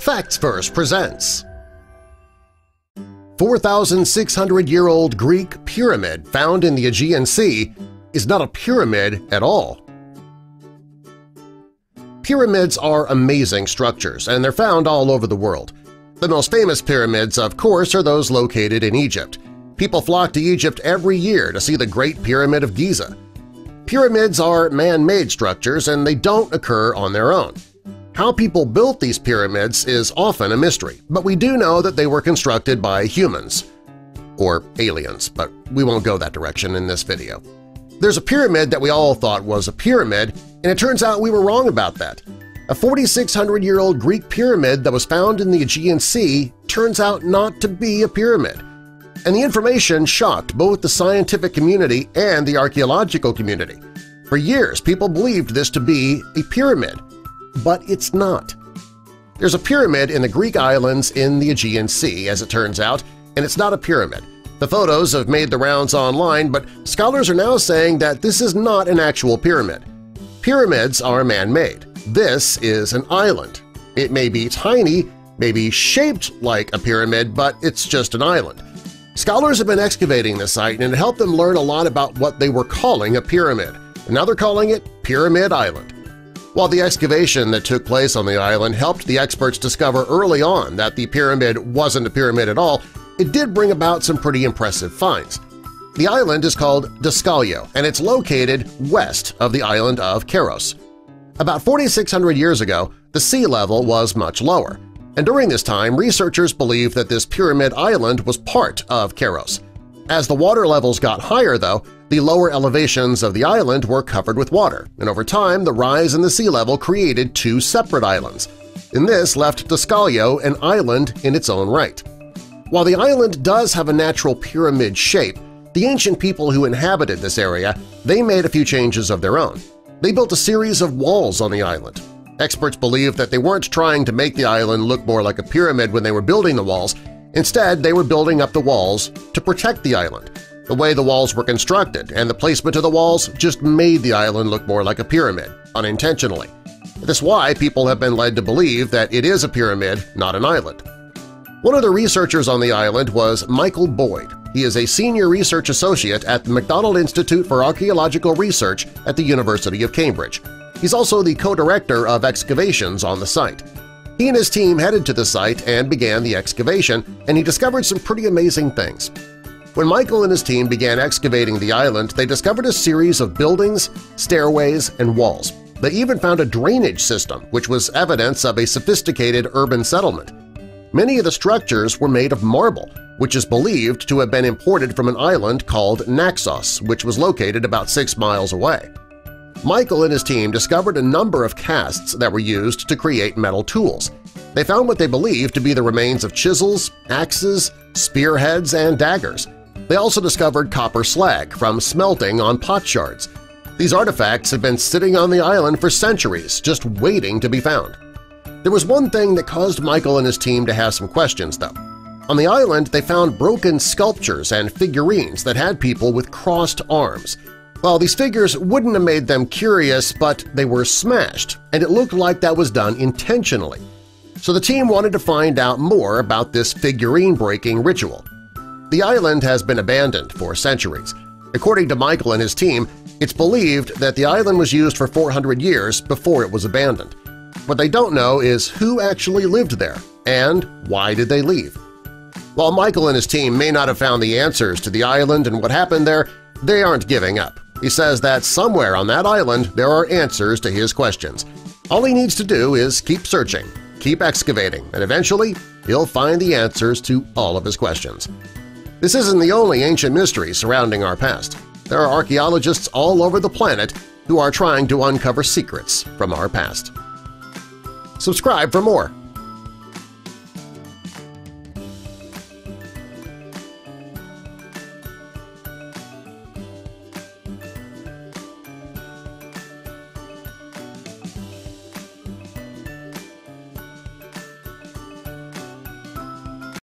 Facts Verse presents 4,600-year-old Greek pyramid found in the Aegean Sea is not a pyramid at all. Pyramids are amazing structures, and they're found all over the world. The most famous pyramids, of course, are those located in Egypt. People flock to Egypt every year to see the Great Pyramid of Giza. Pyramids are man-made structures, and they don't occur on their own. How people built these pyramids is often a mystery, but we do know that they were constructed by humans – or aliens, but we won't go that direction in this video. There's a pyramid that we all thought was a pyramid, and it turns out we were wrong about that. A 4,600-year-old Greek pyramid that was found in the Aegean Sea turns out not to be a pyramid. And the information shocked both the scientific community and the archaeological community. For years, people believed this to be a pyramid. But it's not. There's a pyramid in the Greek islands in the Aegean Sea, as it turns out, and it's not a pyramid. The photos have made the rounds online, but scholars are now saying that this is not an actual pyramid. Pyramids are man-made. This is an island. It may be tiny, may be shaped like a pyramid, but it's just an island. Scholars have been excavating the site, and it helped them learn a lot about what they were calling a pyramid. And now they're calling it Pyramid Island. While the excavation that took place on the island helped the experts discover early on that the pyramid wasn't a pyramid at all, it did bring about some pretty impressive finds. The island is called Deuskalion, and it's located west of the island of Keros. About 4,600 years ago, the sea level was much lower, and during this time researchers believed that this pyramid island was part of Keros. As the water levels got higher, though, the lower elevations of the island were covered with water, and over time the rise in the sea level created two separate islands. And this left Deuskalion an island in its own right. While the island does have a natural pyramid shape, the ancient people who inhabited this area, they made a few changes of their own. They built a series of walls on the island. Experts believe that they weren't trying to make the island look more like a pyramid when they were building the walls. Instead, they were building up the walls to protect the island. The way the walls were constructed and the placement of the walls just made the island look more like a pyramid, unintentionally. This is why people have been led to believe that it is a pyramid, not an island. One of the researchers on the island was Michael Boyd. He is a senior research associate at the McDonald Institute for Archaeological Research at the University of Cambridge. He's also the co-director of excavations on the site. He and his team headed to the site and began the excavation, and he discovered some pretty amazing things. When Michael and his team began excavating the island, they discovered a series of buildings, stairways, and walls. They even found a drainage system, which was evidence of a sophisticated urban settlement. Many of the structures were made of marble, which is believed to have been imported from an island called Naxos, which was located about 6 miles away. Michael and his team discovered a number of casts that were used to create metal tools. They found what they believed to be the remains of chisels, axes, spearheads, and daggers. They also discovered copper slag from smelting on pot shards. These artifacts had been sitting on the island for centuries, just waiting to be found. There was one thing that caused Michael and his team to have some questions, though. On the island, they found broken sculptures and figurines that had people with crossed arms. Well, these figures wouldn't have made them curious, but they were smashed, and it looked like that was done intentionally. So the team wanted to find out more about this figurine-breaking ritual. The island has been abandoned for centuries. According to Michael and his team, it's believed that the island was used for 400 years before it was abandoned. What they don't know is who actually lived there and why did they leave. While Michael and his team may not have found the answers to the island and what happened there, they aren't giving up. He says that somewhere on that island there are answers to his questions. All he needs to do is keep searching, keep excavating, and eventually he'll find the answers to all of his questions. This isn't the only ancient mystery surrounding our past. There are archaeologists all over the planet who are trying to uncover secrets from our past. Subscribe for more.